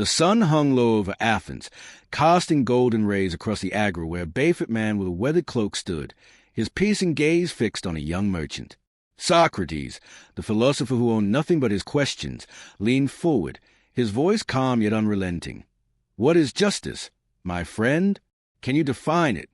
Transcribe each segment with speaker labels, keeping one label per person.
Speaker 1: The sun hung low over Athens, casting golden rays across the agora where a barefoot man with a weathered cloak stood, his piercing gaze fixed on a young merchant. Socrates, the philosopher who owned nothing but his questions, leaned forward, his voice calm yet unrelenting. "What is justice, my friend? Can you define it?"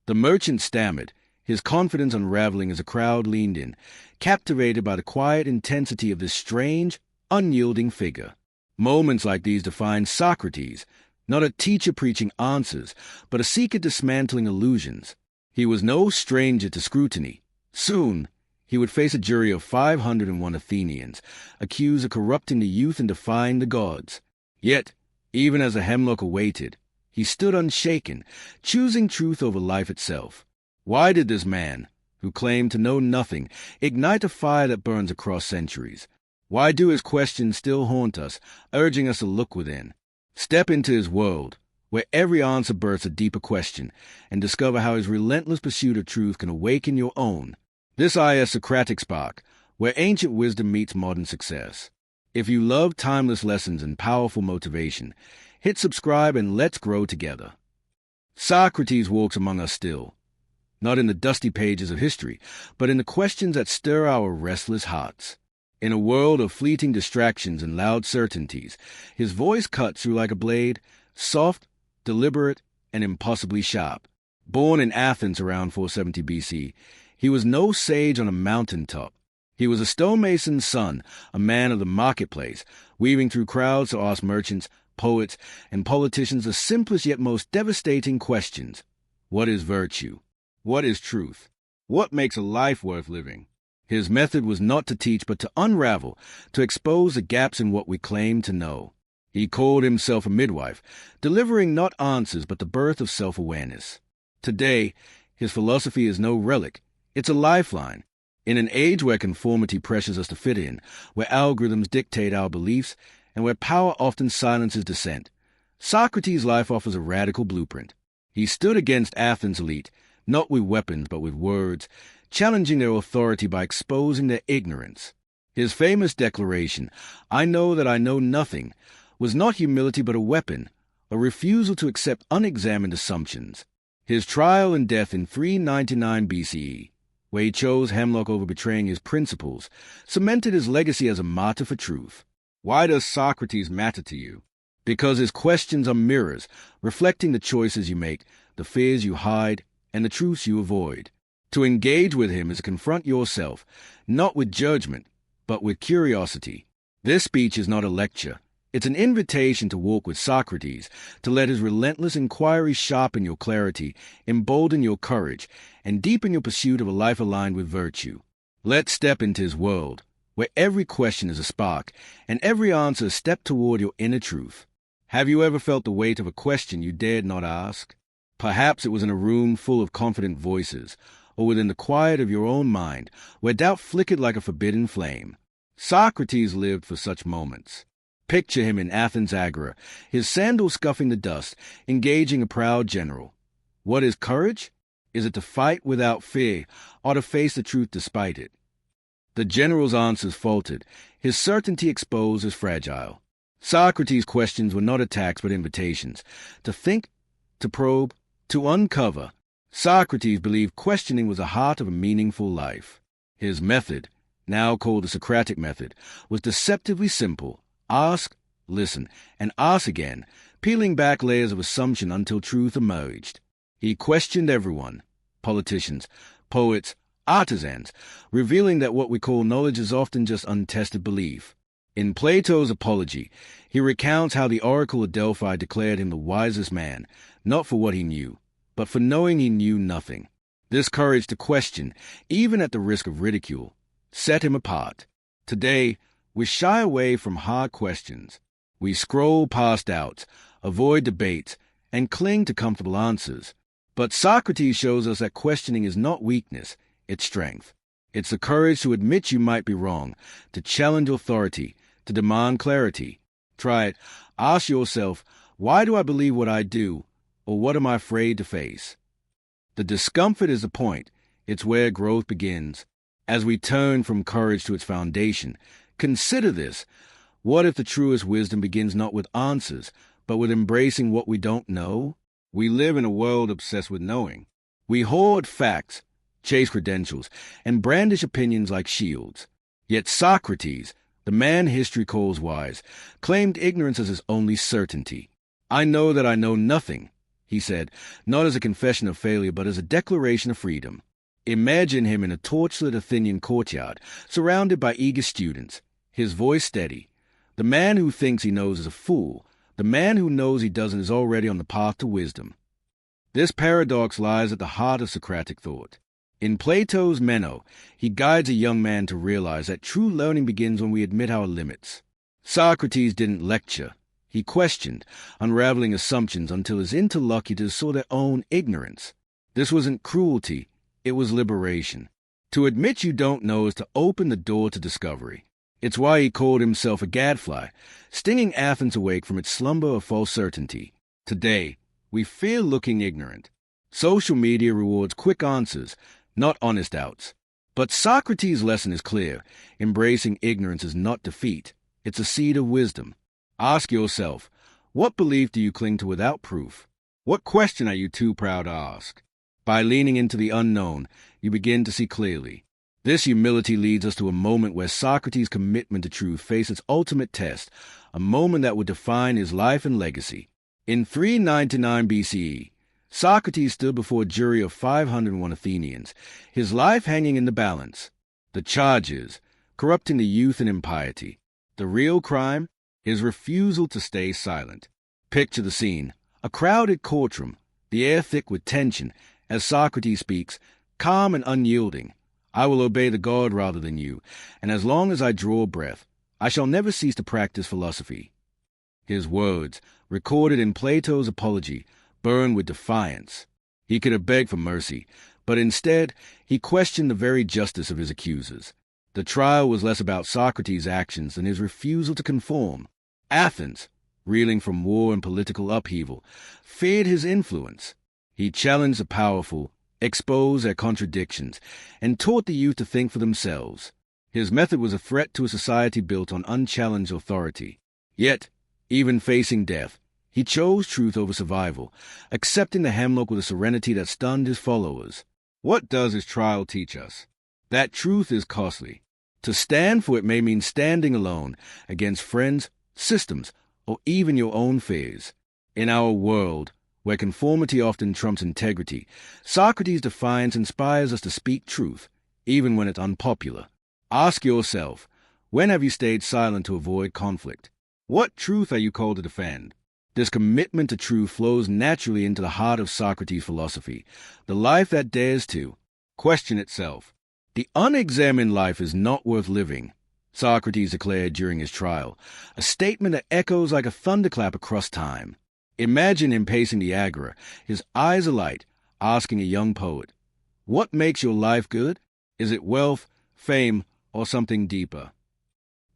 Speaker 1: The merchant stammered, his confidence unraveling as a crowd leaned in, captivated by the quiet intensity of this strange, unyielding figure. Moments like these defined Socrates, not a teacher preaching answers, but a seeker dismantling illusions. He was no stranger to scrutiny. Soon, he would face a jury of 501 Athenians, accused of corrupting the youth and defying the gods. Yet, even as the hemlock awaited, he stood unshaken, choosing truth over life itself. Why did this man, who claimed to know nothing, ignite a fire that burns across centuries? Why do his questions still haunt us, urging us to look within? Step into his world, where every answer births a deeper question, and discover how his relentless pursuit of truth can awaken your own. This is Socratic Spark, where ancient wisdom meets modern success. If you love timeless lessons and powerful motivation, hit subscribe and let's grow together. Socrates walks among us still, not in the dusty pages of history, but in the questions that stir our restless hearts. In a world of fleeting distractions and loud certainties, his voice cuts through like a blade, soft, deliberate, and impossibly sharp. Born in Athens around 470 BC, he was no sage on a mountaintop. He was a stonemason's son, a man of the marketplace, weaving through crowds to ask merchants, poets, and politicians the simplest yet most devastating questions. What is virtue? What is truth? What makes a life worth living? His method was not to teach but to unravel, to expose the gaps in what we claim to know. He called himself a midwife, delivering not answers but the birth of self-awareness. Today, his philosophy is no relic. It's a lifeline. In an age where conformity pressures us to fit in, where algorithms dictate our beliefs, and where power often silences dissent, Socrates' life offers a radical blueprint. He stood against Athens' elite, not with weapons but with words, challenging their authority by exposing their ignorance. His famous declaration, "I know that I know nothing," was not humility but a weapon, a refusal to accept unexamined assumptions. His trial and death in 399 BCE, where he chose hemlock over betraying his principles, cemented his legacy as a martyr for truth. Why does Socrates matter to you? Because his questions are mirrors, reflecting the choices you make, the fears you hide, and the truths you avoid. To engage with him is to confront yourself, not with judgment, but with curiosity. This speech is not a lecture. It's an invitation to walk with Socrates, to let his relentless inquiry sharpen your clarity, embolden your courage, and deepen your pursuit of a life aligned with virtue. Let's step into his world, where every question is a spark, and every answer a step toward your inner truth. Have you ever felt the weight of a question you dared not ask? Perhaps it was in a room full of confident voices, or within the quiet of your own mind, where doubt flickered like a forbidden flame. Socrates lived for such moments. Picture him in Athens' agora, his sandals scuffing the dust, engaging a proud general. What is courage? Is it to fight without fear, or to face the truth despite it? The general's answers faltered, his certainty exposed as fragile. Socrates' questions were not attacks but invitations, to think, to probe, to uncover. Socrates believed questioning was the heart of a meaningful life. His method, now called the Socratic method, was deceptively simple. Ask, listen, and ask again, peeling back layers of assumption until truth emerged. He questioned everyone, politicians, poets, artisans, revealing that what we call knowledge is often just untested belief. In Plato's Apology, he recounts how the oracle of Delphi declared him the wisest man, not for what he knew, but for knowing he knew nothing. This courage to question, even at the risk of ridicule, set him apart. Today, we shy away from hard questions. We scroll past doubts, avoid debates, and cling to comfortable answers. But Socrates shows us that questioning is not weakness, it's strength. It's the courage to admit you might be wrong, to challenge authority, to demand clarity. Try it. Ask yourself, why do I believe what I do, or what am I afraid to face? The discomfort is the point. It's where growth begins. As we turn from courage to its foundation, consider this. What if the truest wisdom begins not with answers, but with embracing what we don't know? We live in a world obsessed with knowing. We hoard facts, chase credentials, and brandish opinions like shields. Yet Socrates, the man history calls wise, claimed ignorance as his only certainty. I know that I know nothing, he said, not as a confession of failure, but as a declaration of freedom. Imagine him in a torchlit Athenian courtyard, surrounded by eager students, his voice steady. The man who thinks he knows is a fool. The man who knows he doesn't is already on the path to wisdom. This paradox lies at the heart of Socratic thought. In Plato's Meno, he guides a young man to realize that true learning begins when we admit our limits. Socrates didn't lecture. He questioned, unraveling assumptions until his interlocutors saw their own ignorance. This wasn't cruelty, it was liberation. To admit you don't know is to open the door to discovery. It's why he called himself a gadfly, stinging Athens awake from its slumber of false certainty. Today, we fear looking ignorant. Social media rewards quick answers, not honest doubts. But Socrates' lesson is clear. Embracing ignorance is not defeat. It's a seed of wisdom. Ask yourself, what belief do you cling to without proof? What question are you too proud to ask? By leaning into the unknown, you begin to see clearly. This humility leads us to a moment where Socrates' commitment to truth faced its ultimate test, a moment that would define his life and legacy. In 399 BCE, Socrates stood before a jury of 501 Athenians, his life hanging in the balance. The charges, corrupting the youth and impiety. The real crime, his refusal to stay silent. Picture the scene, a crowded courtroom, the air thick with tension, as Socrates speaks, calm and unyielding. I will obey the god rather than you, and as long as I draw breath, I shall never cease to practice philosophy. His words, recorded in Plato's Apology, burned with defiance. He could have begged for mercy, but instead he questioned the very justice of his accusers. The trial was less about Socrates' actions than his refusal to conform. Athens, reeling from war and political upheaval, feared his influence. He challenged the powerful, exposed their contradictions, and taught the youth to think for themselves. His method was a threat to a society built on unchallenged authority. Yet, even facing death, he chose truth over survival, accepting the hemlock with a serenity that stunned his followers. What does his trial teach us? That truth is costly. To stand for it may mean standing alone against friends, systems, or even your own fears. In our world, where conformity often trumps integrity, Socrates' defiance inspires us to speak truth, even when it's unpopular. Ask yourself, when have you stayed silent to avoid conflict? What truth are you called to defend? This commitment to truth flows naturally into the heart of Socrates' philosophy, the life that dares to question itself. The unexamined life is not worth living, Socrates declared during his trial, a statement that echoes like a thunderclap across time. Imagine him pacing the agora, his eyes alight, asking a young poet, "What makes your life good? Is it wealth, fame, or something deeper?"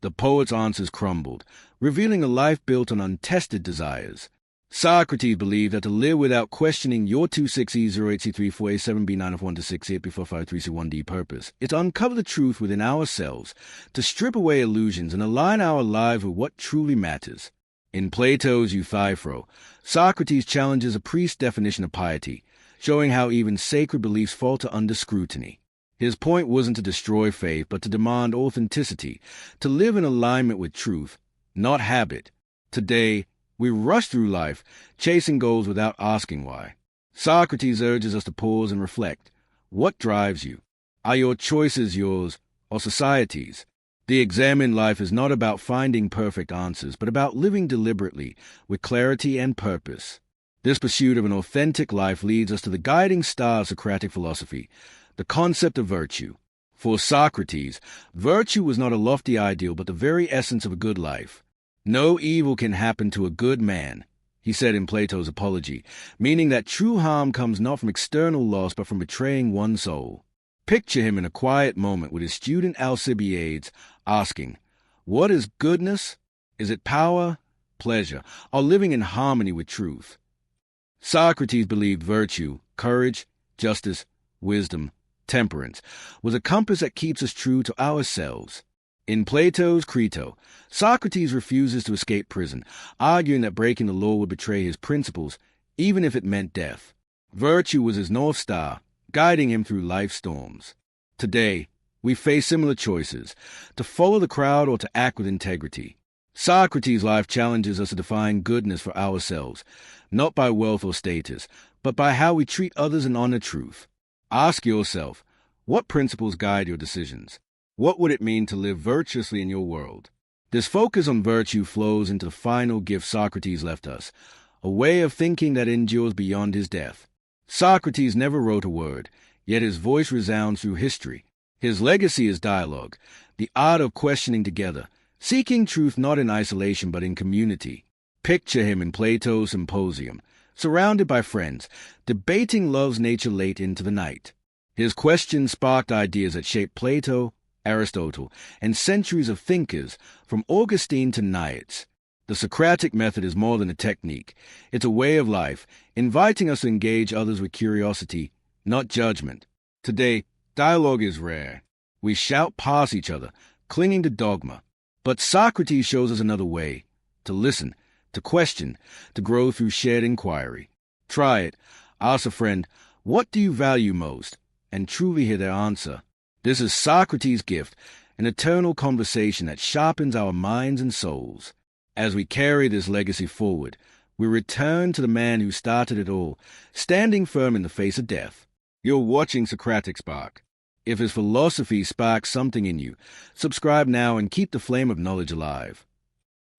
Speaker 1: The poet's answers crumbled, revealing a life built on untested desires. Socrates believed that to live without questioning your 260-8C3-4A7B9F1-6-8B45-3C1D purpose is to uncover the truth within ourselves, to strip away illusions and align our lives with what truly matters. In Plato's Euthyphro, Socrates challenges a priest's definition of piety, showing how even sacred beliefs falter under scrutiny. His point wasn't to destroy faith, but to demand authenticity, to live in alignment with truth, not habit. Today, we rush through life, chasing goals without asking why. Socrates urges us to pause and reflect. What drives you? Are your choices yours or society's? The examined life is not about finding perfect answers, but about living deliberately, with clarity and purpose. This pursuit of an authentic life leads us to the guiding star of Socratic philosophy, the concept of virtue. For Socrates, virtue was not a lofty ideal, but the very essence of a good life. No evil can happen to a good man, he said in Plato's Apology, meaning that true harm comes not from external loss, but from betraying one's soul. Picture him in a quiet moment with his student Alcibiades, asking, "What is goodness? Is it power, pleasure, or living in harmony with truth?" Socrates believed virtue, courage, justice, wisdom, temperance, was a compass that keeps us true to ourselves. In Plato's Crito, Socrates refuses to escape prison, arguing that breaking the law would betray his principles, even if it meant death. Virtue was his North Star, guiding him through life's storms. Today, we face similar choices, to follow the crowd or to act with integrity. Socrates' life challenges us to define goodness for ourselves, not by wealth or status, but by how we treat others and honor truth. Ask yourself, what principles guide your decisions? What would it mean to live virtuously in your world? This focus on virtue flows into the final gift Socrates left us, a way of thinking that endures beyond his death. Socrates never wrote a word, yet his voice resounds through history. His legacy is dialogue, the art of questioning together, seeking truth not in isolation but in community. Picture him in Plato's Symposium, surrounded by friends, debating love's nature late into the night. His questions sparked ideas that shaped Plato, Aristotle, and centuries of thinkers, from Augustine to Nietzsche. The Socratic method is more than a technique. It's a way of life, inviting us to engage others with curiosity, not judgment. Today, dialogue is rare. We shout past each other, clinging to dogma. But Socrates shows us another way, to listen, to question, to grow through shared inquiry. Try it. Ask a friend, what do you value most? And truly hear their answer. This is Socrates' gift, an eternal conversation that sharpens our minds and souls. As we carry this legacy forward, we return to the man who started it all, standing firm in the face of death. You're watching Socratic Spark. If his philosophy sparks something in you, subscribe now and keep the flame of knowledge alive.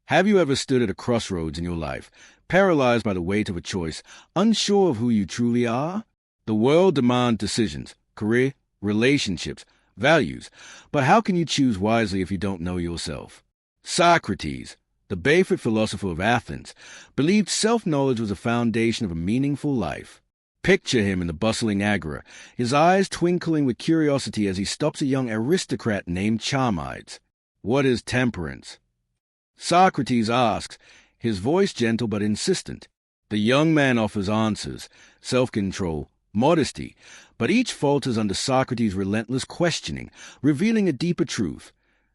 Speaker 1: Have you ever stood at a crossroads in your life, paralyzed by the weight of a choice, unsure of who you truly are? The world demands decisions, career, relationships, values, but how can you choose wisely if you don't know yourself? Socrates, the Bayford philosopher of Athens, believed self-knowledge was the foundation of a meaningful life. Picture him in the bustling agora, his eyes twinkling with curiosity as he stops a young aristocrat named Charmides. What is temperance? Socrates asks, his voice gentle but insistent. The young man offers answers, self-control, modesty, but each falters under Socrates' relentless questioning, revealing a deeper truth.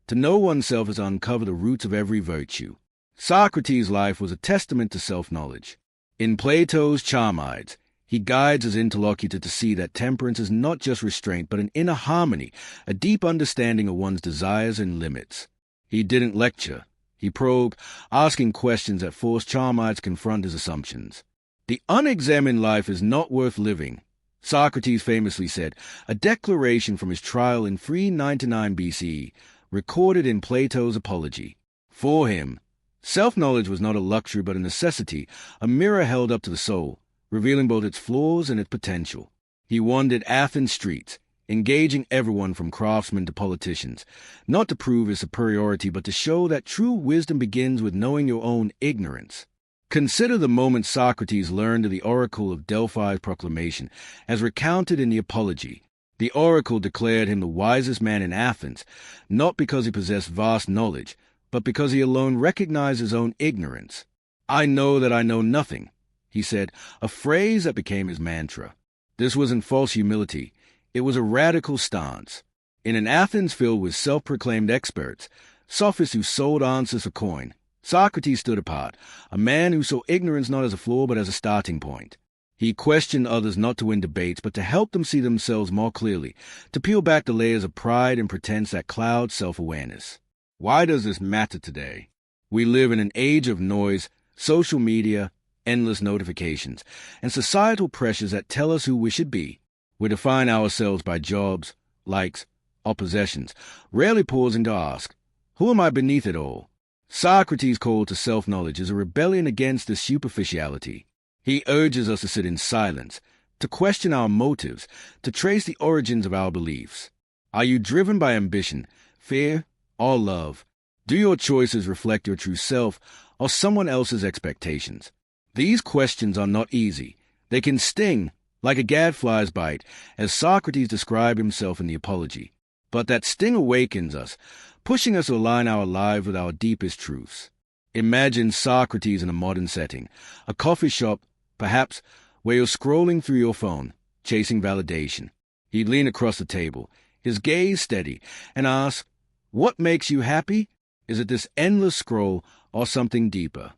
Speaker 1: To know oneself is to uncover the roots of every virtue. Socrates' life was a testament to self-knowledge. In Plato's Charmides, he guides his interlocutor to see that temperance is not just restraint but an inner harmony, a deep understanding of one's desires and limits. He didn't lecture. He probed, asking questions that forced Charmides to confront his assumptions. The unexamined life is not worth living. Socrates famously said, a declaration from his trial in 399 BCE, recorded in Plato's Apology. For him, self-knowledge was not a luxury but a necessity, a mirror held up to the soul, revealing both its flaws and its potential. He wandered Athens streets, engaging everyone from craftsmen to politicians, not to prove his superiority but to show that true wisdom begins with knowing your own ignorance. Consider the moment Socrates learned of the oracle of Delphi's proclamation, as recounted in the Apology. The oracle declared him the wisest man in Athens, not because he possessed vast knowledge, but because he alone recognized his own ignorance. I know that I know nothing, he said, a phrase that became his mantra. This wasn't false humility. It was a radical stance. In an Athens filled with self-proclaimed experts, sophists who sold answers for coin, Socrates stood apart, a man who saw ignorance not as a flaw but as a starting point. He questioned others not to win debates but to help them see themselves more clearly, to peel back the layers of pride and pretense that cloud self-awareness. Why does this matter today? We live in an age of noise, social media, endless notifications, and societal pressures that tell us who we should be. We define ourselves by jobs, likes, or possessions, rarely pausing to ask, who am I beneath it all? Socrates' call to self-knowledge is a rebellion against this superficiality. He urges us to sit in silence, to question our motives, to trace the origins of our beliefs. Are you driven by ambition, fear, or love? Do your choices reflect your true self or someone else's expectations? These questions are not easy. They can sting, like a gadfly's bite, as Socrates described himself in the Apology. But that sting awakens us, pushing us to align our lives with our deepest truths. Imagine Socrates in a modern setting, a coffee shop, perhaps, where you're scrolling through your phone, chasing validation. He'd lean across the table, his gaze steady, and ask, What makes you happy? Is it this endless scroll or something deeper?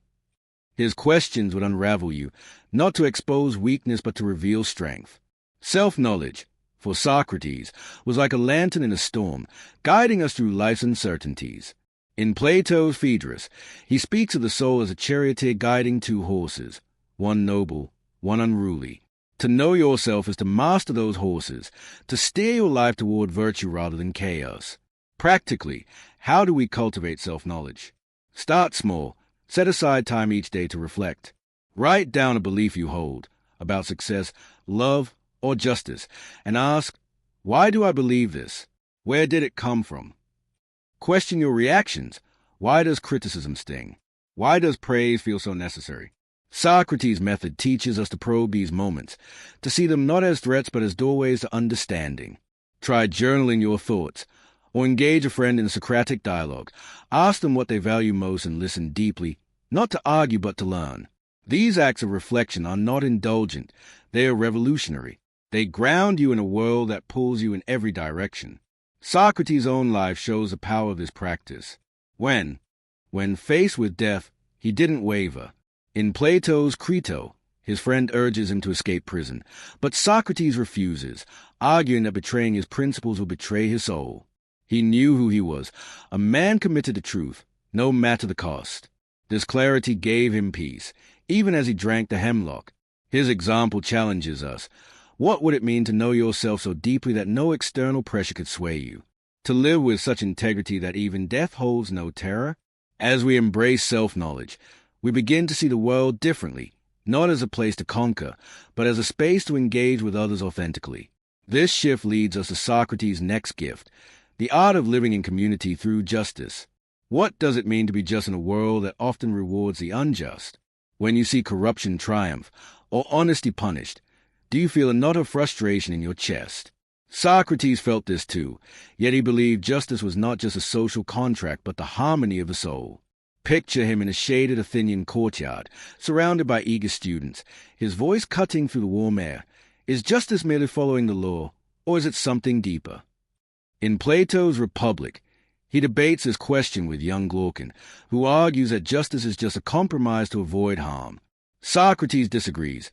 Speaker 1: His questions would unravel you, not to expose weakness but to reveal strength. Self-knowledge, for Socrates, was like a lantern in a storm, guiding us through life's uncertainties. In Plato's Phaedrus, he speaks of the soul as a charioteer guiding two horses, one noble, one unruly. To know yourself is to master those horses, to steer your life toward virtue rather than chaos. Practically, how do we cultivate self-knowledge? Start small. Set aside time each day to reflect. Write down a belief you hold about success, love, or justice, and ask, why do I believe this? Where did it come from? Question your reactions. Why does criticism sting? Why does praise feel so necessary? Socrates' method teaches us to probe these moments, to see them not as threats but as doorways to understanding. Try journaling your thoughts, or engage a friend in a Socratic dialogue. Ask them what they value most and listen deeply, not to argue but to learn. These acts of reflection are not indulgent, they are revolutionary. They ground you in a world that pulls you in every direction. Socrates' own life shows the power of this practice. When faced with death, he didn't waver. In Plato's Crito, his friend urges him to escape prison, but Socrates refuses, arguing that betraying his principles will betray his soul. He knew who he was, a man committed to truth, no matter the cost. This clarity gave him peace, even as he drank the hemlock. His example challenges us. What would it mean to know yourself so deeply that no external pressure could sway you? To live with such integrity that even death holds no terror? As we embrace self-knowledge, we begin to see the world differently, not as a place to conquer, but as a space to engage with others authentically. This shift leads us to Socrates' next gift, the art of living in community through justice. What does it mean to be just in a world that often rewards the unjust? When you see corruption triumph, or honesty punished, do you feel a knot of frustration in your chest? Socrates felt this too, yet he believed justice was not just a social contract but the harmony of the soul. Picture him in a shaded Athenian courtyard, surrounded by eager students, his voice cutting through the warm air. Is justice merely following the law, or is it something deeper? In Plato's Republic, he debates this question with young Glaucon, who argues that justice is just a compromise to avoid harm. Socrates disagrees,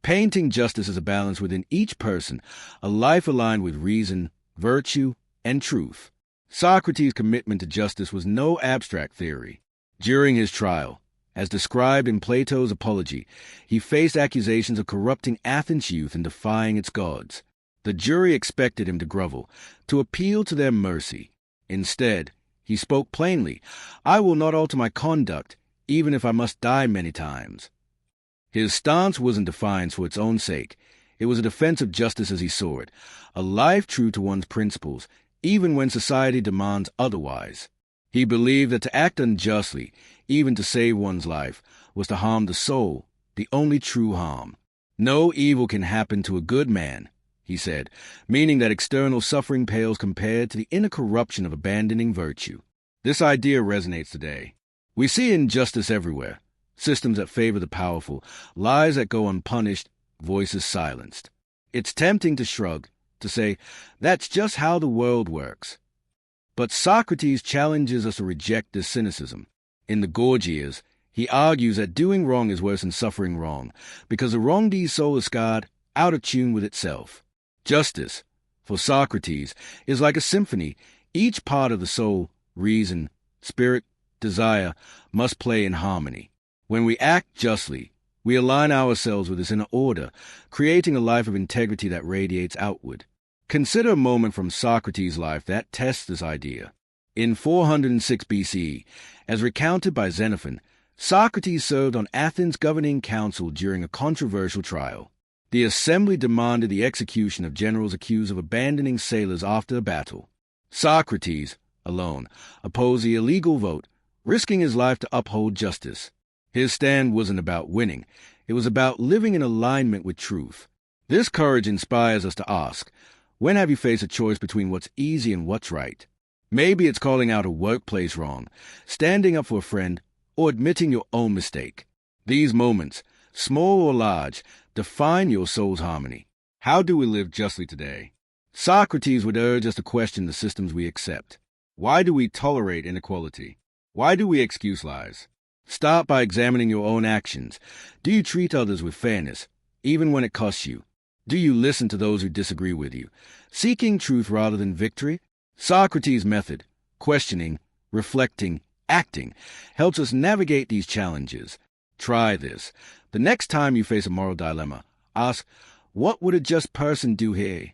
Speaker 1: painting justice as a balance within each person, a life aligned with reason, virtue, and truth. Socrates' commitment to justice was no abstract theory. During his trial, as described in Plato's Apology, he faced accusations of corrupting Athens' youth and defying its gods. The jury expected him to grovel, to appeal to their mercy. Instead, he spoke plainly, "I will not alter my conduct, even if I must die many times." His stance wasn't defiance for its own sake. It was a defense of justice as he saw it, a life true to one's principles, even when society demands otherwise. He believed that to act unjustly, even to save one's life, was to harm the soul, the only true harm. No evil can happen to a good man, he said, meaning that external suffering pales compared to the inner corruption of abandoning virtue. This idea resonates today. We see injustice everywhere. Systems that favor the powerful, lies that go unpunished, voices silenced. It's tempting to shrug, to say, that's just how the world works. But Socrates challenges us to reject this cynicism. In the Gorgias, he argues that doing wrong is worse than suffering wrong, because the wrongdeed soul is scarred, out of tune with itself. Justice, for Socrates, is like a symphony. Each part of the soul, reason, spirit, desire, must play in harmony. When we act justly, we align ourselves with this inner order, creating a life of integrity that radiates outward. Consider a moment from Socrates' life that tests this idea. In 406 BCE, as recounted by Xenophon, Socrates served on Athens' governing council during a controversial trial. The assembly demanded the execution of generals accused of abandoning sailors after a battle. Socrates, alone, opposed the illegal vote, risking his life to uphold justice. His stand wasn't about winning. It was about living in alignment with truth. This courage inspires us to ask, when have you faced a choice between what's easy and what's right? Maybe it's calling out a workplace wrong, standing up for a friend, or admitting your own mistake. These moments, small or large, define your soul's harmony. How do we live justly today? Socrates would urge us to question the systems we accept. Why do we tolerate inequality? Why do we excuse lies? Start by examining your own actions. Do you treat others with fairness, even when it costs you? Do you listen to those who disagree with you, seeking truth rather than victory? Socrates' method, questioning, reflecting, acting, helps us navigate these challenges. Try this. The next time you face a moral dilemma, ask, what would a just person do here?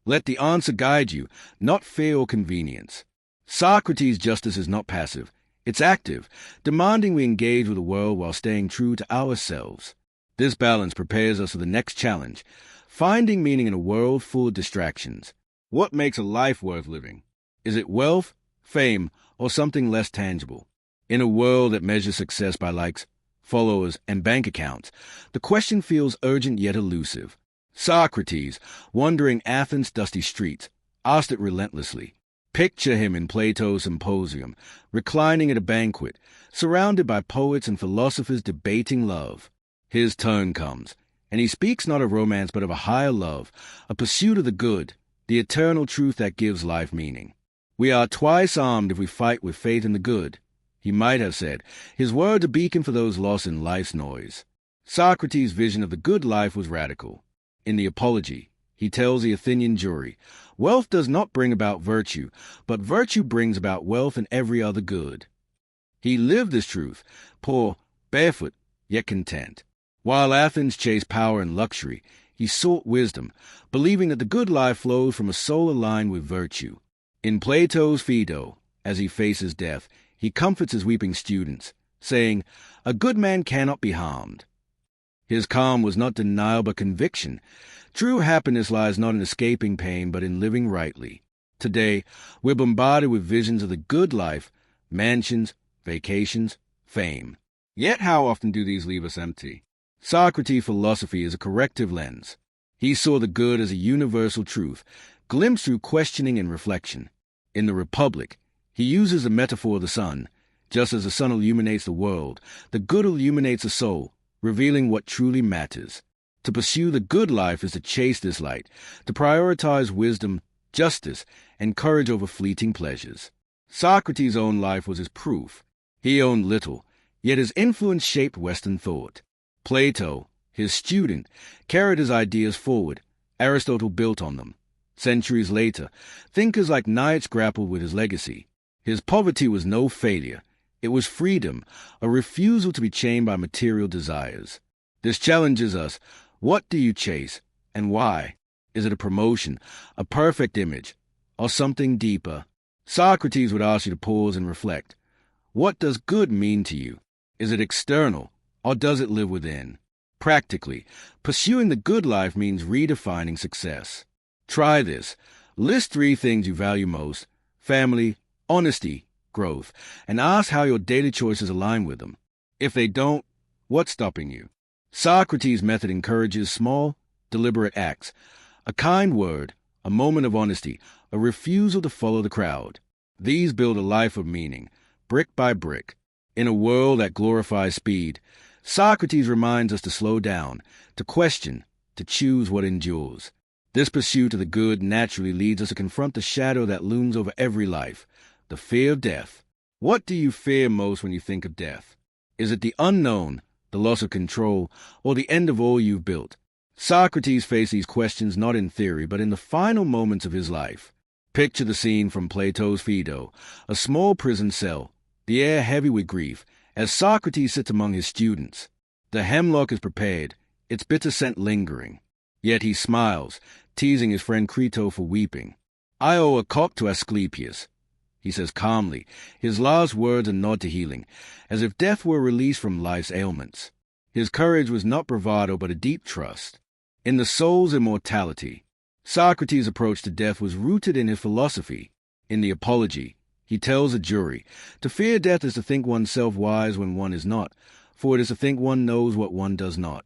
Speaker 1: Let the answer guide you, not fear or convenience. Socrates' justice is not passive. It's active, demanding we engage with the world while staying true to ourselves. This balance prepares us for the next challenge, finding meaning in a world full of distractions. What makes a life worth living? Is it wealth, fame, or something less tangible? In a world that measures success by likes, followers, and bank accounts, the question feels urgent yet elusive. Socrates, wandering Athens' dusty streets, asked it relentlessly. Picture him in Plato's Symposium, reclining at a banquet, surrounded by poets and philosophers debating love. His turn comes, and he speaks not of romance but of a higher love, a pursuit of the good, the eternal truth that gives life meaning. We are twice armed if we fight with faith in the good. He might have said, his words a beacon for those lost in life's noise. Socrates' vision of the good life was radical. In the Apology, he tells the Athenian jury, wealth does not bring about virtue, but virtue brings about wealth and every other good. He lived this truth, poor, barefoot, yet content. While Athens chased power and luxury, he sought wisdom, believing that the good life flows from a soul aligned with virtue. In Plato's Phaedo, as he faces death, he comforts his weeping students, saying, a good man cannot be harmed. His calm was not denial but conviction. True happiness lies not in escaping pain but in living rightly. Today, we're bombarded with visions of the good life, mansions, vacations, fame. Yet how often do these leave us empty? Socrates' philosophy is a corrective lens. He saw the good as a universal truth, glimpsed through questioning and reflection. In the Republic, he uses the metaphor of the sun. Just as the sun illuminates the world, the good illuminates the soul, revealing what truly matters. To pursue the good life is to chase this light, to prioritize wisdom, justice, and courage over fleeting pleasures. Socrates' own life was his proof. He owned little, yet his influence shaped Western thought. Plato, his student, carried his ideas forward. Aristotle built on them. Centuries later, thinkers like Nietzsche grappled with his legacy. His poverty was no failure. It was freedom, a refusal to be chained by material desires. This challenges us. What do you chase, and why? Is it a promotion, a perfect image, or something deeper? Socrates would ask you to pause and reflect. What does good mean to you? Is it external, or does it live within? Practically, pursuing the good life means redefining success. Try this. List 3 things you value most: family, honesty, growth, and ask how your daily choices align with them. If they don't, what's stopping you? Socrates' method encourages small, deliberate acts, a kind word, a moment of honesty, a refusal to follow the crowd. These build a life of meaning, brick by brick. In a world that glorifies speed, Socrates reminds us to slow down, to question, to choose what endures. This pursuit of the good naturally leads us to confront the shadow that looms over every life, the fear of death. What do you fear most when you think of death? Is it the unknown, the loss of control, or the end of all you've built? Socrates faced these questions not in theory, but in the final moments of his life. Picture the scene from Plato's Phaedo, a small prison cell, the air heavy with grief, as Socrates sits among his students. The hemlock is prepared, its bitter scent lingering. Yet he smiles, teasing his friend Crito for weeping. I owe a cock to Asclepius, he says calmly, his last words a nod to healing, as if death were released from life's ailments. His courage was not bravado but a deep trust. In the soul's immortality, Socrates' approach to death was rooted in his philosophy. In the Apology, he tells a jury, to fear death is to think oneself wise when one is not, for it is to think one knows what one does not.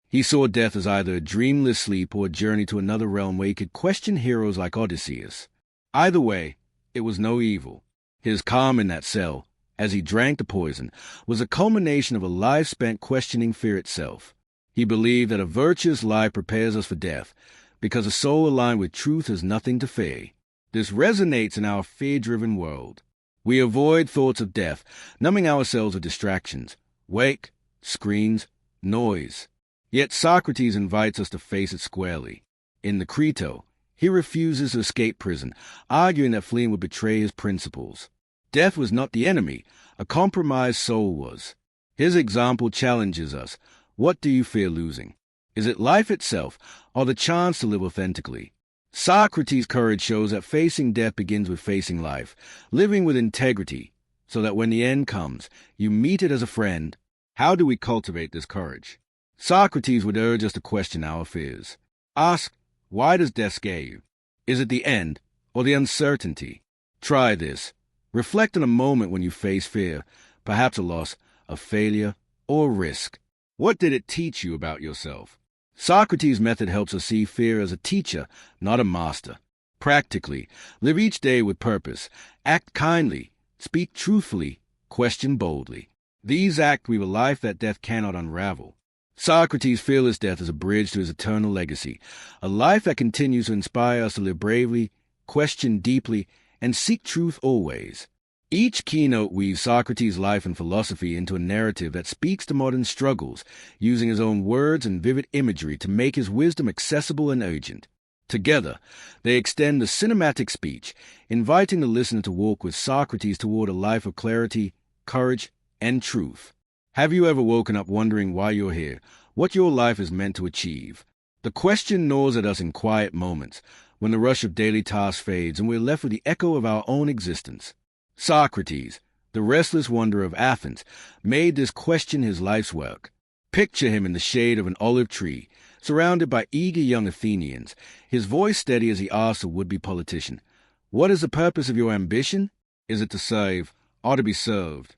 Speaker 1: He saw death as either a dreamless sleep or a journey to another realm where he could question heroes like Odysseus. Either way, it was no evil. His calm in that cell, as he drank the poison, was a culmination of a life spent questioning fear itself. He believed that a virtuous life prepares us for death, because a soul aligned with truth has nothing to fear. This resonates in our fear-driven world. We avoid thoughts of death, numbing ourselves with distractions, wake, screens, noise. Yet Socrates invites us to face it squarely. In the Crito, he refuses to escape prison, arguing that fleeing would betray his principles. Death was not the enemy, a compromised soul was. His example challenges us. What do you fear losing? Is it life itself, or the chance to live authentically? Socrates' courage shows that facing death begins with facing life, living with integrity, so that when the end comes, you meet it as a friend. How do we cultivate this courage? Socrates would urge us to question our fears. Ask, why does death scare you? Is it the end, or the uncertainty? Try this. Reflect on a moment when you face fear, perhaps a loss, a failure, or risk. What did it teach you about yourself? Socrates' method helps us see fear as a teacher, not a master. Practically, live each day with purpose, act kindly, speak truthfully, question boldly. These acts weave a life that death cannot unravel. Socrates' fearless death is a bridge to his eternal legacy, a life that continues to inspire us to live bravely, question deeply, and seek truth always. Each keynote weaves Socrates' life and philosophy into a narrative that speaks to modern struggles, using his own words and vivid imagery to make his wisdom accessible and urgent. Together, they extend the cinematic speech, inviting the listener to walk with Socrates toward a life of clarity, courage, and truth. Have you ever woken up wondering why you're here, what your life is meant to achieve? The question gnaws at us in quiet moments, when the rush of daily tasks fades and we're left with the echo of our own existence. Socrates, the restless wanderer of Athens, made this question his life's work. Picture him in the shade of an olive tree, surrounded by eager young Athenians, his voice steady as he asks a would-be politician, "What is the purpose of your ambition? Is it to serve, or to be served?"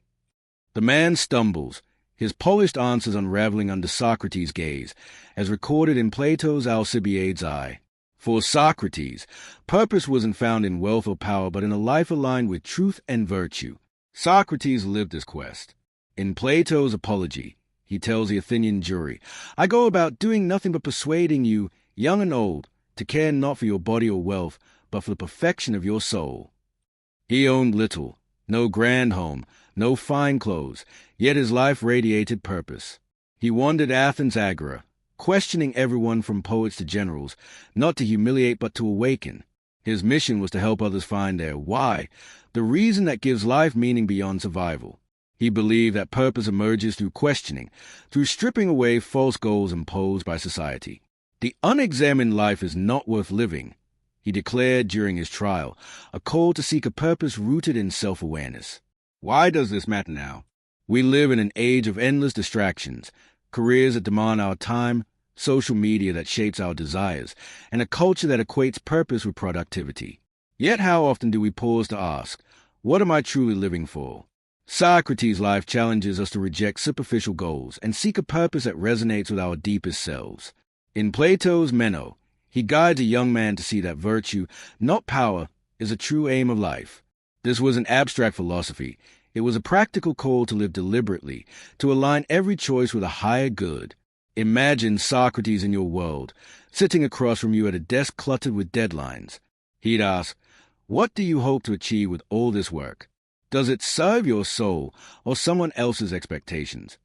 Speaker 1: The man stumbles, his polished answers unraveling under Socrates' gaze, as recorded in Plato's Alcibiades' eye. For Socrates, purpose wasn't found in wealth or power, but in a life aligned with truth and virtue. Socrates lived this quest. In Plato's Apology, he tells the Athenian jury, "I go about doing nothing but persuading you, young and old, to care not for your body or wealth, but for the perfection of your soul." He owned little, no grand home, no fine clothes, yet his life radiated purpose. He wandered Athens' agora, questioning everyone from poets to generals, not to humiliate but to awaken. His mission was to help others find their why, the reason that gives life meaning beyond survival. He believed that purpose emerges through questioning, through stripping away false goals imposed by society. The unexamined life is not worth living, he declared during his trial, a call to seek a purpose rooted in self-awareness. Why does this matter now? We live in an age of endless distractions, careers that demand our time, social media that shapes our desires, and a culture that equates purpose with productivity. Yet how often do we pause to ask, what am I truly living for? Socrates' life challenges us to reject superficial goals and seek a purpose that resonates with our deepest selves. In Plato's Meno, he guides a young man to see that virtue, not power, is a true aim of life. This was an abstract philosophy. It was a practical call to live deliberately, to align every choice with a higher good. Imagine Socrates in your world, sitting across from you at a desk cluttered with deadlines. He'd ask, "What do you hope to achieve with all this work? Does it serve your soul or someone else's expectations?"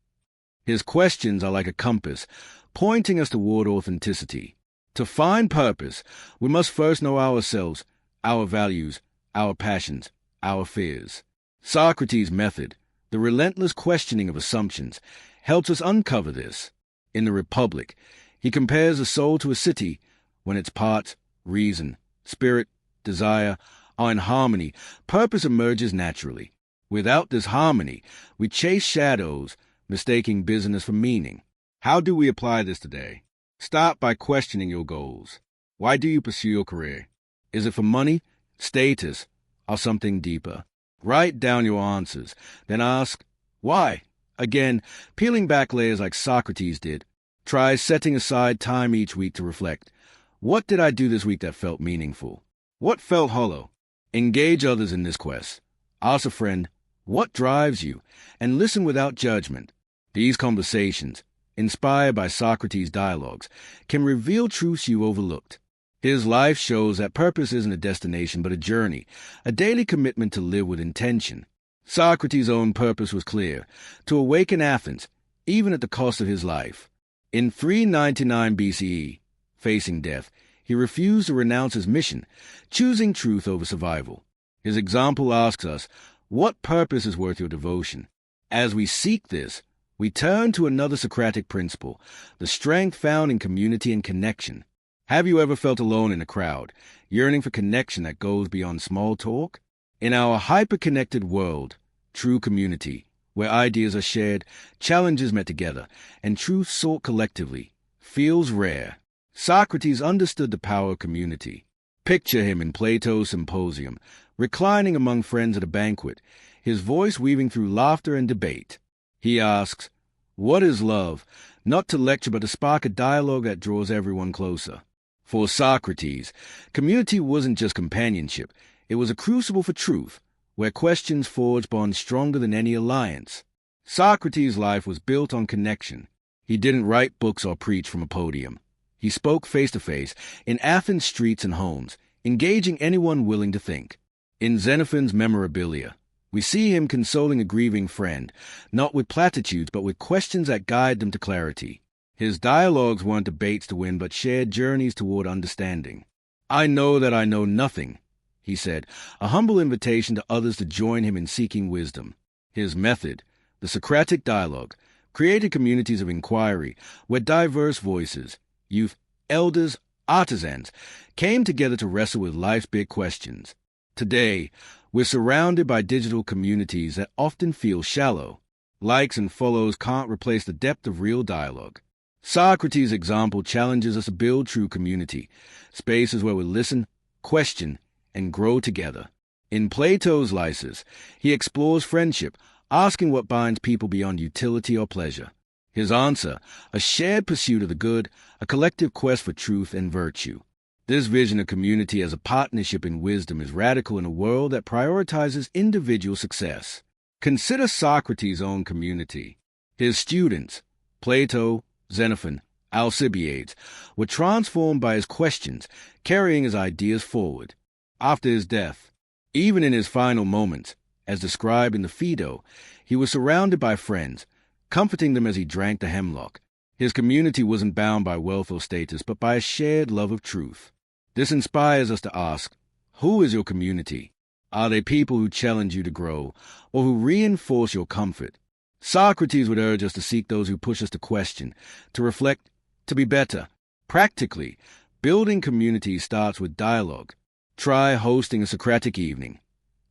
Speaker 1: His questions are like a compass, pointing us toward authenticity. To find purpose, we must first know ourselves, our values, our passions, our fears. Socrates' method, the relentless questioning of assumptions, helps us uncover this. In the Republic, he compares the soul to a city. When its parts, reason, spirit, desire, are in harmony, purpose emerges naturally. Without this harmony, we chase shadows, mistaking business for meaning. How do we apply this today? Start by questioning your goals. Why do you pursue your career? Is it for money, status, or something deeper? Write down your answers, then ask, why? Again, peeling back layers like Socrates did. Try setting aside time each week to reflect. What did I do this week that felt meaningful? What felt hollow? Engage others in this quest. Ask a friend, what drives you? And listen without judgment. These conversations, inspired by Socrates' dialogues, can reveal truths you overlooked. His life shows that purpose isn't a destination but a journey, a daily commitment to live with intention. Socrates' own purpose was clear, to awaken Athens, even at the cost of his life. In 399 BCE, facing death, he refused to renounce his mission, choosing truth over survival. His example asks us, what purpose is worth your devotion? As we seek this, we turn to another Socratic principle, the strength found in community and connection. Have you ever felt alone in a crowd, yearning for connection that goes beyond small talk? In our hyper-connected world, true community, where ideas are shared, challenges met together, and truth sought collectively, feels rare. Socrates understood the power of community. Picture him in Plato's Symposium, reclining among friends at a banquet, his voice weaving through laughter and debate. He asks, "What is love?" Not to lecture, but to spark a dialogue that draws everyone closer. For Socrates, community wasn't just companionship. It was a crucible for truth, where questions forged bonds stronger than any alliance. Socrates' life was built on connection. He didn't write books or preach from a podium. He spoke face-to-face in Athens' streets and homes, engaging anyone willing to think. In Xenophon's Memorabilia, we see him consoling a grieving friend, not with platitudes but with questions that guide them to clarity. His dialogues weren't debates to win but shared journeys toward understanding. "I know that I know nothing," he said, a humble invitation to others to join him in seeking wisdom. His method, the Socratic dialogue, created communities of inquiry where diverse voices, youth, elders, artisans, came together to wrestle with life's big questions. Today, we're surrounded by digital communities that often feel shallow. Likes and follows can't replace the depth of real dialogue. Socrates' example challenges us to build true community, spaces where we listen, question, and grow together. In Plato's Lysis, he explores friendship, asking what binds people beyond utility or pleasure. His answer, a shared pursuit of the good, a collective quest for truth and virtue. This vision of community as a partnership in wisdom is radical in a world that prioritizes individual success. Consider Socrates' own community. His students, Plato, Xenophon, Alcibiades, were transformed by his questions, carrying his ideas forward. After his death, even in his final moments, as described in the Phaedo, he was surrounded by friends, comforting them as he drank the hemlock. His community wasn't bound by wealth or status, but by a shared love of truth. This inspires us to ask, who is your community? Are they people who challenge you to grow, or who reinforce your comfort? Socrates would urge us to seek those who push us to question, to reflect, to be better. Practically, building community starts with dialogue. Try hosting a Socratic evening.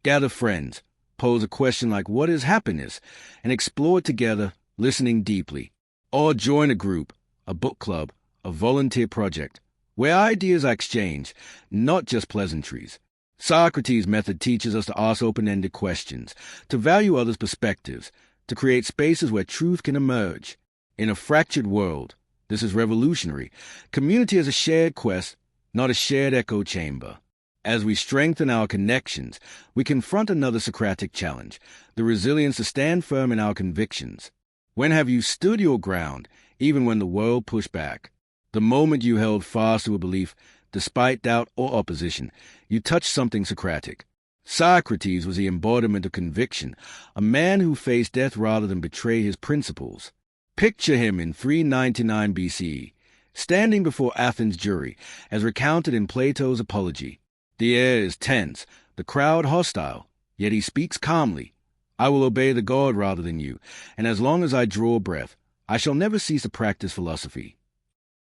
Speaker 1: Gather friends, pose a question like what is happiness, and explore it together, listening deeply. Or join a group, a book club, a volunteer project, where ideas are exchanged, not just pleasantries. Socrates' method teaches us to ask open-ended questions, to value others' perspectives, to create spaces where truth can emerge. In a fractured world, this is revolutionary. Community is a shared quest, not a shared echo chamber. As we strengthen our connections, we confront another Socratic challenge, the resilience to stand firm in our convictions. When have you stood your ground, even when the world pushed back? The moment you held fast to a belief, despite doubt or opposition, you touched something Socratic. Socrates was the embodiment of conviction, a man who faced death rather than betray his principles. Picture him in 399 BCE, standing before Athens' jury, as recounted in Plato's Apology. The air is tense, the crowd hostile, yet he speaks calmly. "I will obey the god rather than you, and as long as I draw breath, I shall never cease to practice philosophy."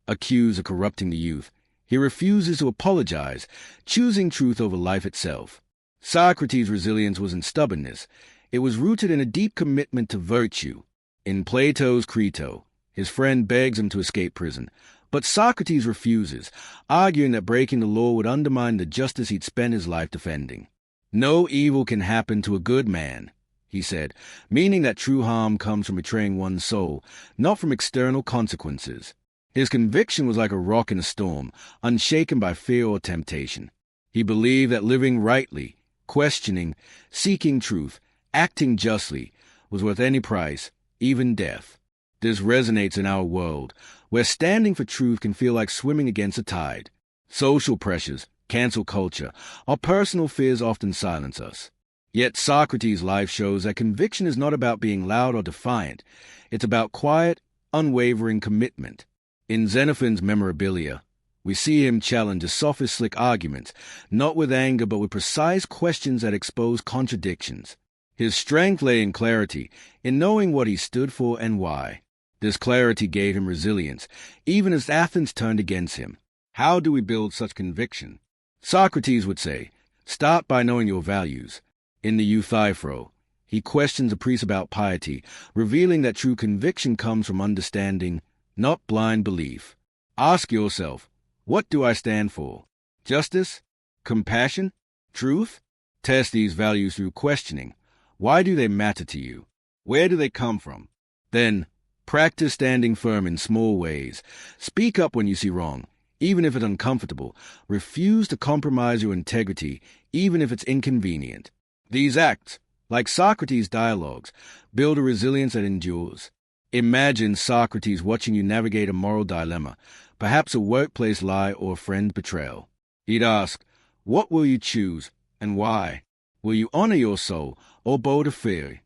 Speaker 1: Accused of corrupting the youth, he refuses to apologize, choosing truth over life itself. Socrates' resilience wasn't stubbornness. It was rooted in a deep commitment to virtue. In Plato's Crito, his friend begs him to escape prison, but Socrates refuses, arguing that breaking the law would undermine the justice he'd spent his life defending. "No evil can happen to a good man," he said, meaning that true harm comes from betraying one's soul, not from external consequences. His conviction was like a rock in a storm, unshaken by fear or temptation. He believed that living rightly, questioning, seeking truth, acting justly, was worth any price, even death. This resonates in our world, where standing for truth can feel like swimming against a tide. Social pressures, cancel culture, our personal fears often silence us. Yet Socrates' life shows that conviction is not about being loud or defiant. It's about quiet, unwavering commitment. In Xenophon's Memorabilia, we see him challenge a sophist's slick arguments, not with anger but with precise questions that expose contradictions. His strength lay in clarity, in knowing what he stood for and why. This clarity gave him resilience, even as Athens turned against him. How do we build such conviction? Socrates would say, start by knowing your values. In the Euthyphro, he questions a priest about piety, revealing that true conviction comes from understanding, not blind belief. Ask yourself, what do I stand for? Justice? Compassion? Truth? Test these values through questioning. Why do they matter to you? Where do they come from? Then, practice standing firm in small ways. Speak up when you see wrong, even if it's uncomfortable. Refuse to compromise your integrity, even if it's inconvenient. These acts, like Socrates' dialogues, build a resilience that endures. Imagine Socrates watching you navigate a moral dilemma, perhaps a workplace lie or a friend betrayal. He'd ask, what will you choose, and why? Will you honor your soul, or bow to fear?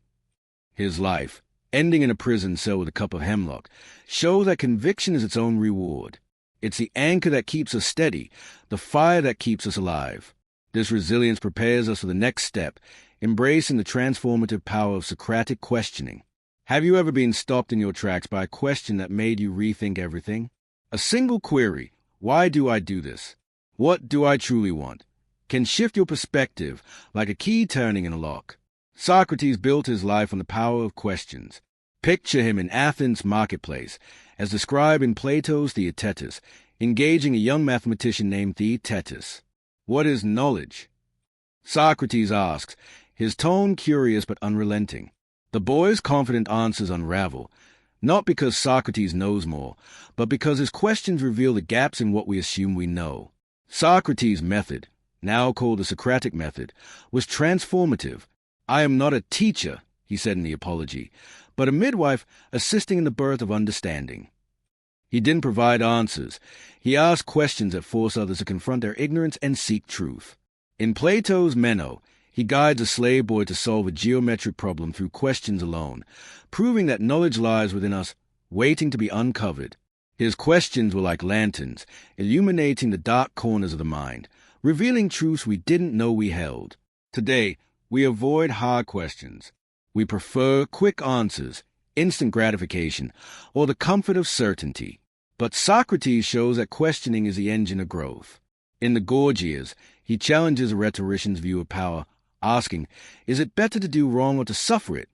Speaker 1: His life, ending in a prison cell with a cup of hemlock, shows that conviction is its own reward. It's the anchor that keeps us steady, the fire that keeps us alive. This resilience prepares us for the next step, embracing the transformative power of Socratic questioning. Have you ever been stopped in your tracks by a question that made you rethink everything? A single query, why do I do this? What do I truly want? Can shift your perspective like a key turning in a lock. Socrates built his life on the power of questions. Picture him in Athens' marketplace, as described in Plato's Theaetetus, engaging a young mathematician named Theaetetus. What is knowledge? Socrates asks, his tone curious but unrelenting. The boy's confident answers unravel, not because Socrates knows more, but because his questions reveal the gaps in what we assume we know. Socrates' method, now called the Socratic method, was transformative. I am not a teacher, he said in the Apology, but a midwife assisting in the birth of understanding. He didn't provide answers. He asked questions that force others to confront their ignorance and seek truth. In Plato's Meno, he guides a slave boy to solve a geometric problem through questions alone, proving that knowledge lies within us, waiting to be uncovered. His questions were like lanterns, illuminating the dark corners of the mind, revealing truths we didn't know we held. Today, we avoid hard questions. We prefer quick answers, instant gratification, or the comfort of certainty. But Socrates shows that questioning is the engine of growth. In the Gorgias, he challenges a rhetorician's view of power, asking, is it better to do wrong or to suffer it?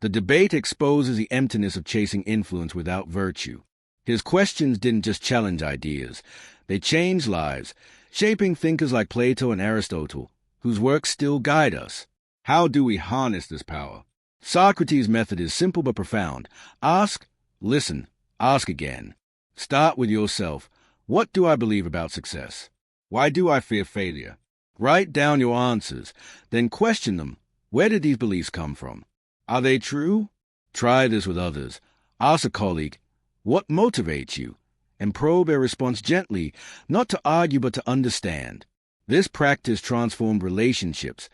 Speaker 1: The debate exposes the emptiness of chasing influence without virtue. His questions didn't just challenge ideas. They changed lives, shaping thinkers like Plato and Aristotle, whose works still guide us. How do we harness this power? Socrates' method is simple but profound. Ask, listen, ask again. Start with yourself. What do I believe about success? Why do I fear failure? Write down your answers, then question them. Where did these beliefs come from? Are they true? Try this with others. Ask a colleague, what motivates you? And probe their response gently, not to argue but to understand. This practice transformed relationships,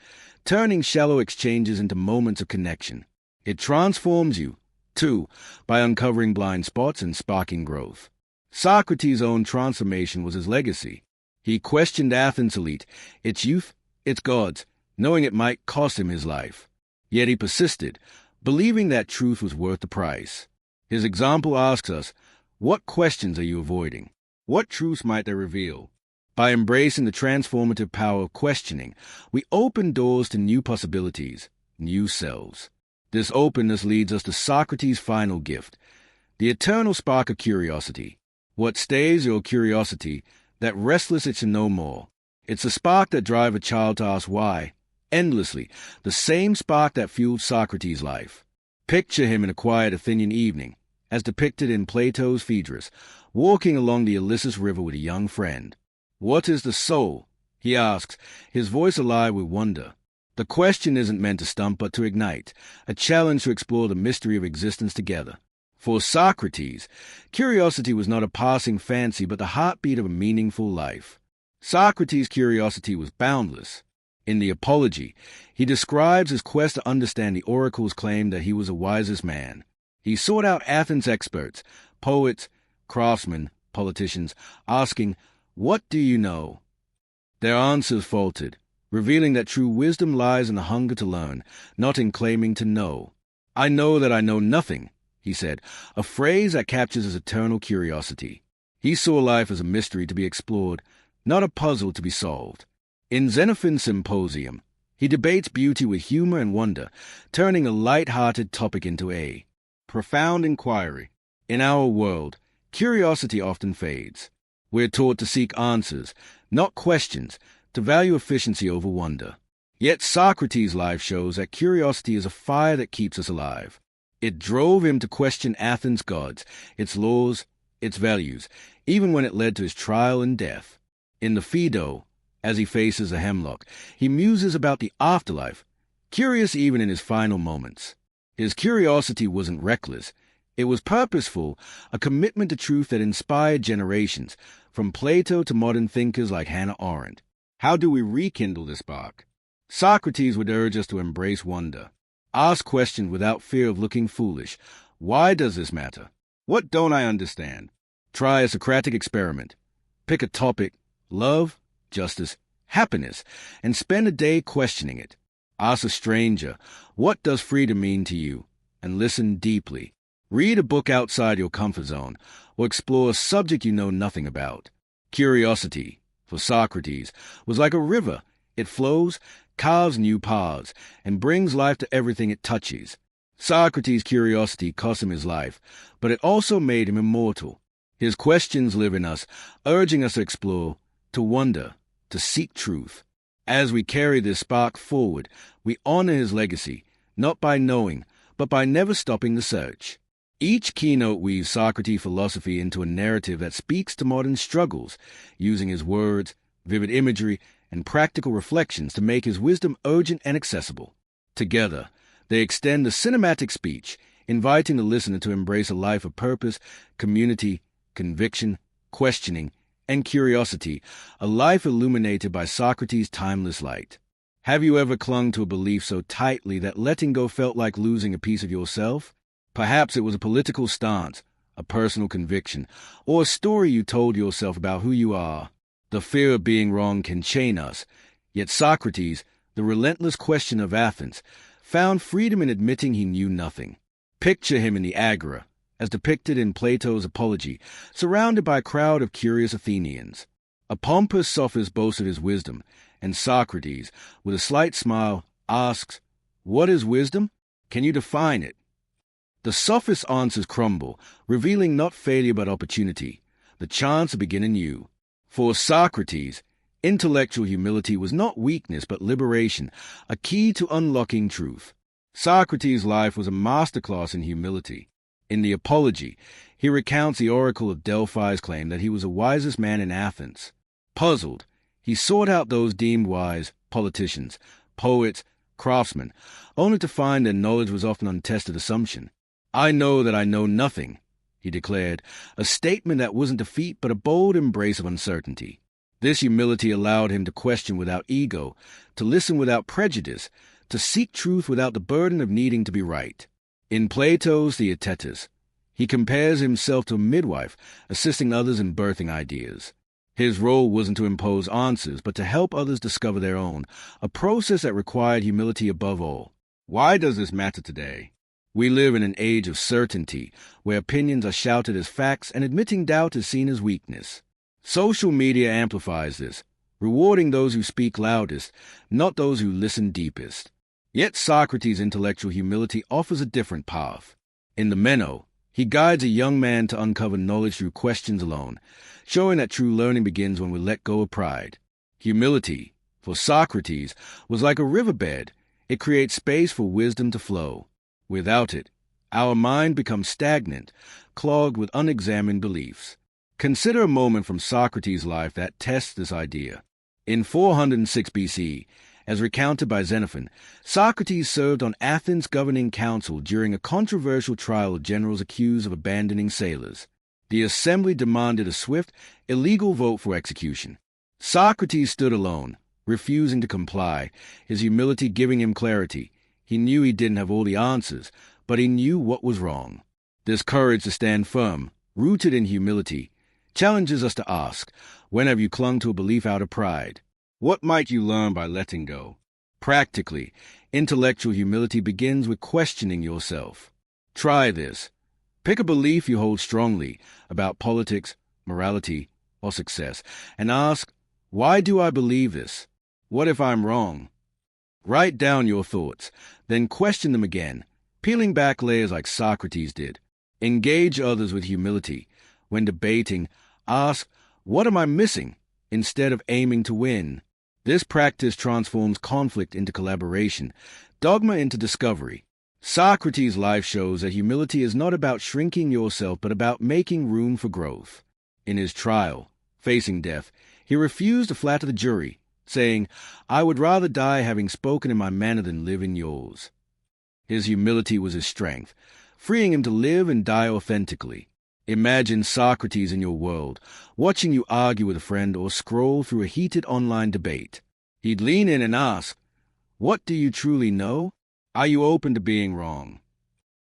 Speaker 1: turning shallow exchanges into moments of connection. It transforms you, too, by uncovering blind spots and sparking growth. Socrates' own transformation was his legacy. He questioned Athens' elite, its youth, its gods, knowing it might cost him his life. Yet he persisted, believing that truth was worth the price. His example asks us, what questions are you avoiding? What truths might they reveal? By embracing the transformative power of questioning, we open doors to new possibilities, new selves. This openness leads us to Socrates' final gift, the eternal spark of curiosity. What stays your curiosity, that restless it to know more. It's the spark that drives a child to ask why, endlessly, the same spark that fueled Socrates' life. Picture him in a quiet Athenian evening, as depicted in Plato's Phaedrus, walking along the Illuminates river with a young friend. What is the soul? He asks, his voice alive with wonder. The question isn't meant to stump but to ignite, a challenge to explore the mystery of existence together. For Socrates, curiosity was not a passing fancy but the heartbeat of a meaningful life. Socrates' curiosity was boundless. In the Apology, he describes his quest to understand the oracles' claim that he was the wisest man. He sought out Athens' experts, poets, craftsmen, politicians, asking, "What do you know?" Their answers faltered, revealing that true wisdom lies in the hunger to learn, not in claiming to know. "I know that I know nothing," he said, a phrase that captures his eternal curiosity. He saw life as a mystery to be explored, not a puzzle to be solved. In Xenophon's Symposium, he debates beauty with humor and wonder, turning a light-hearted topic into a profound inquiry. In our world, curiosity often fades. We're taught to seek answers, not questions, to value efficiency over wonder. Yet Socrates' life shows that curiosity is a fire that keeps us alive. It drove him to question Athens' gods, its laws, its values, even when it led to his trial and death. In the Phaedo, as he faces a hemlock, he muses about the afterlife, curious even in his final moments. His curiosity wasn't reckless. It was purposeful, a commitment to truth that inspired generations, from Plato to modern thinkers like Hannah Arendt. How do we rekindle this spark? Socrates would urge us to embrace wonder. Ask questions without fear of looking foolish. Why does this matter? What don't I understand? Try a Socratic experiment. Pick a topic, love, justice, happiness, and spend a day questioning it. Ask a stranger, what does freedom mean to you? And listen deeply. Read a book outside your comfort zone, or explore a subject you know nothing about. Curiosity, for Socrates, was like a river. It flows, carves new paths, and brings life to everything it touches. Socrates' curiosity cost him his life, but it also made him immortal. His questions live in us, urging us to explore, to wonder, to seek truth. As we carry this spark forward, we honor his legacy, not by knowing, but by never stopping the search. Each keynote weaves Socrates' philosophy into a narrative that speaks to modern struggles, using his words, vivid imagery, and practical reflections to make his wisdom urgent and accessible. Together, they extend the cinematic speech, inviting the listener to embrace a life of purpose, community, conviction, questioning, and curiosity, a life illuminated by Socrates' timeless light. Have you ever clung to a belief so tightly that letting go felt like losing a piece of yourself? Perhaps it was a political stance, a personal conviction, or a story you told yourself about who you are. The fear of being wrong can chain us, yet Socrates, the relentless questioner of Athens, found freedom in admitting he knew nothing. Picture him in the Agora, as depicted in Plato's Apology, surrounded by a crowd of curious Athenians. A pompous sophist boasts of his wisdom, and Socrates, with a slight smile, asks, "What is wisdom? Can you define it?" The sophist's answers crumble, revealing not failure but opportunity, the chance to begin anew. For Socrates, intellectual humility was not weakness but liberation, a key to unlocking truth. Socrates' life was a masterclass in humility. In the Apology, he recounts the oracle of Delphi's claim that he was the wisest man in Athens. Puzzled, he sought out those deemed wise, politicians, poets, craftsmen, only to find their knowledge was often untested assumption. "I know that I know nothing," he declared, a statement that wasn't defeat but a bold embrace of uncertainty. This humility allowed him to question without ego, to listen without prejudice, to seek truth without the burden of needing to be right. In Plato's Theaetetus, he compares himself to a midwife, assisting others in birthing ideas. His role wasn't to impose answers, but to help others discover their own, a process that required humility above all. Why does this matter today? We live in an age of certainty, where opinions are shouted as facts and admitting doubt is seen as weakness. Social media amplifies this, rewarding those who speak loudest, not those who listen deepest. Yet Socrates' intellectual humility offers a different path. In the Meno, he guides a young man to uncover knowledge through questions alone, showing that true learning begins when we let go of pride. Humility, for Socrates, was like a riverbed. It creates space for wisdom to flow. Without it, our mind becomes stagnant, clogged with unexamined beliefs. Consider a moment from Socrates' life that tests this idea. In 406 BC, As recounted by Xenophon, Socrates served on Athens' governing council during a controversial trial of generals accused of abandoning sailors. The assembly demanded a swift, illegal vote for execution. Socrates stood alone, refusing to comply, his humility giving him clarity. He knew he didn't have all the answers, but he knew what was wrong. This courage to stand firm, rooted in humility, challenges us to ask, when have you clung to a belief out of pride? What might you learn by letting go? Practically, intellectual humility begins with questioning yourself. Try this. Pick a belief you hold strongly about politics, morality, or success, and ask, why do I believe this? What if I'm wrong? Write down your thoughts, then question them again, peeling back layers like Socrates did. Engage others with humility. When debating, ask, what am I missing? Instead of aiming to win. This practice transforms conflict into collaboration, dogma into discovery. Socrates' life shows that humility is not about shrinking yourself, but about making room for growth. In his trial, facing death, he refused to flatter the jury, saying, I would rather die having spoken in my manner than live in yours. His humility was his strength, freeing him to live and die authentically. Imagine Socrates in your world, watching you argue with a friend or scroll through a heated online debate. He'd lean in and ask, what do you truly know? Are you open to being wrong?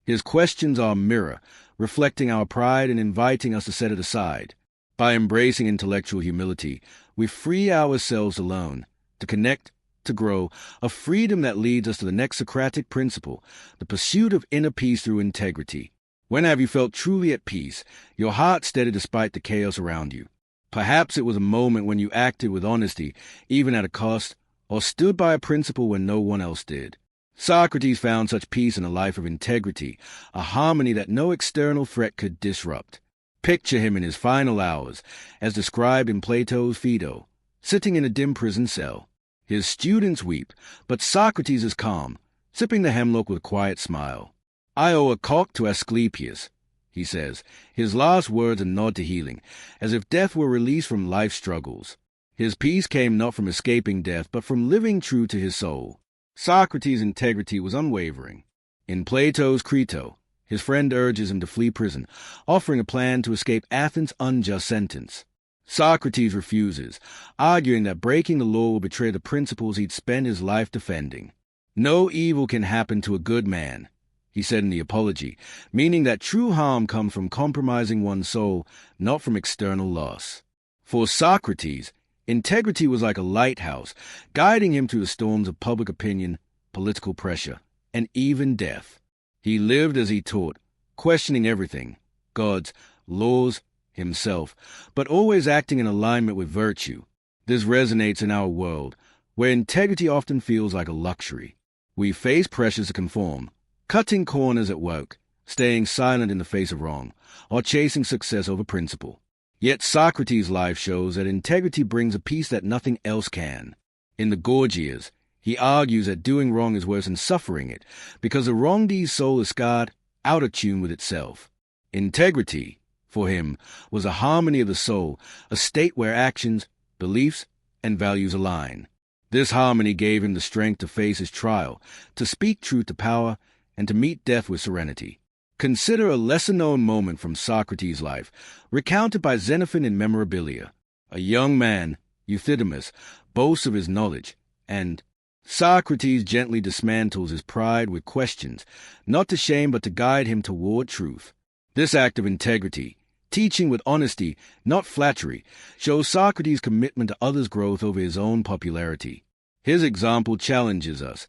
Speaker 1: His questions are a mirror, reflecting our pride and inviting us to set it aside. By embracing intellectual humility, we free ourselves alone, to connect, to grow, a freedom that leads us to the next Socratic principle, the pursuit of inner peace through integrity. When have you felt truly at peace, your heart steady despite the chaos around you? Perhaps it was a moment when you acted with honesty, even at a cost, or stood by a principle when no one else did. Socrates found such peace in a life of integrity, a harmony that no external threat could disrupt. Picture him in his final hours, as described in Plato's Phaedo, sitting in a dim prison cell. His students weep, but Socrates is calm, sipping the hemlock with a quiet smile. I owe a cock to Asclepius, he says, his last words a nod to healing, as if death were released from life's struggles. His peace came not from escaping death, but from living true to his soul. Socrates' integrity was unwavering. In Plato's Crito, his friend urges him to flee prison, offering a plan to escape Athens' unjust sentence. Socrates refuses, arguing that breaking the law will betray the principles he'd spent his life defending. No evil can happen to a good man, he said in the Apology, meaning that true harm comes from compromising one's soul, not from external loss. For Socrates, integrity was like a lighthouse, guiding him through the storms of public opinion, political pressure, and even death. He lived as he taught, questioning everything, gods, laws, himself, but always acting in alignment with virtue. This resonates in our world, where integrity often feels like a luxury. We face pressures to conform, cutting corners at work, staying silent in the face of wrong, or chasing success over principle. Yet Socrates' life shows that integrity brings a peace that nothing else can. In the Gorgias, he argues that doing wrong is worse than suffering it, because the wrongdeed's soul is scarred, out of tune with itself. Integrity, for him, was a harmony of the soul, a state where actions, beliefs, and values align. This harmony gave him the strength to face his trial, to speak truth to power, and to meet death with serenity. Consider a lesser-known moment from Socrates' life, recounted by Xenophon in Memorabilia. A young man, Euthydemus, boasts of his knowledge, and Socrates gently dismantles his pride with questions, not to shame but to guide him toward truth. This act of integrity, teaching with honesty, not flattery, shows Socrates' commitment to others' growth over his own popularity. His example challenges us.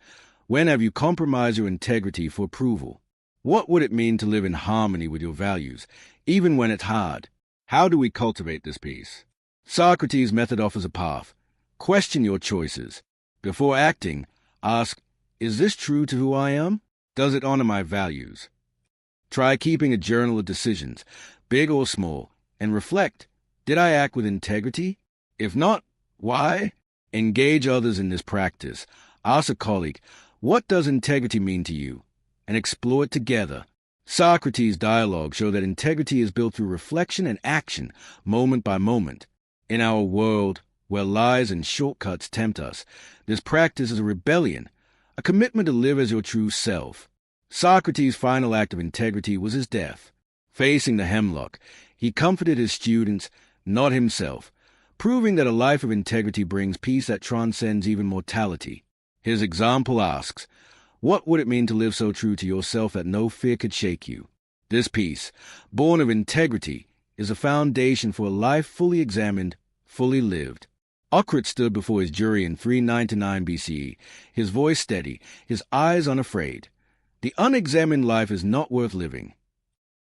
Speaker 1: When have you compromised your integrity for approval? What would it mean to live in harmony with your values, even when it's hard? How do we cultivate this peace? Socrates' method offers a path. Question your choices. Before acting, ask, is this true to who I am? Does it honor my values? Try keeping a journal of decisions, big or small, and reflect, did I act with integrity? If not, why? Engage others in this practice. Ask a colleague, what does integrity mean to you? And explore it together. Socrates' dialogue show that integrity is built through reflection and action, moment by moment. In our world, where lies and shortcuts tempt us. This practice is a rebellion, a commitment to live as your true self. Socrates' final act of integrity was his death. Facing the hemlock, he comforted his students, not himself, proving that a life of integrity brings peace that transcends even mortality. His example asks, what would it mean to live so true to yourself that no fear could shake you? This peace, born of integrity, is a foundation for a life fully examined, fully lived. Socrates stood before his jury in 399 BCE, his voice steady, his eyes unafraid. The unexamined life is not worth living.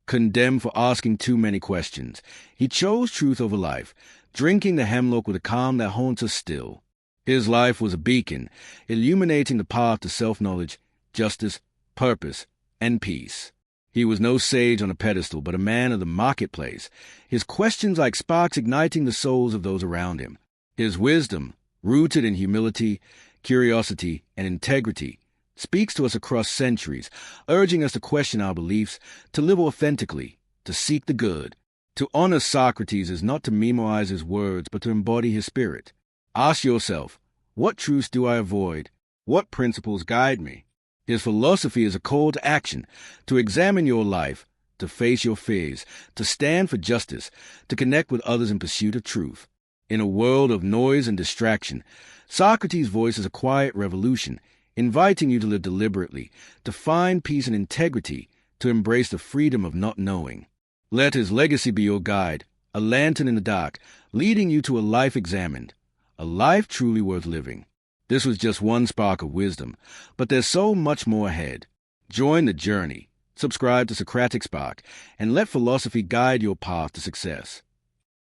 Speaker 1: Condemned for asking too many questions, he chose truth over life, drinking the hemlock with a calm that haunts us still. His life was a beacon, illuminating the path to self-knowledge, justice, purpose, and peace. He was no sage on a pedestal, but a man of the marketplace, his questions like sparks igniting the souls of those around him. His wisdom, rooted in humility, curiosity, and integrity, speaks to us across centuries, urging us to question our beliefs, to live authentically, to seek the good. To honor Socrates is not to memorize his words, but to embody his spirit. Ask yourself, what truths do I avoid? What principles guide me? His philosophy is a call to action, to examine your life, to face your fears, to stand for justice, to connect with others in pursuit of truth. In a world of noise and distraction, Socrates' voice is a quiet revolution, inviting you to live deliberately, to find peace and integrity, to embrace the freedom of not knowing. Let his legacy be your guide, a lantern in the dark, leading you to a life examined, a life truly worth living. This was just one spark of wisdom, but there's so much more ahead. Join the journey, subscribe to Socratic Spark, and let philosophy guide your path to success.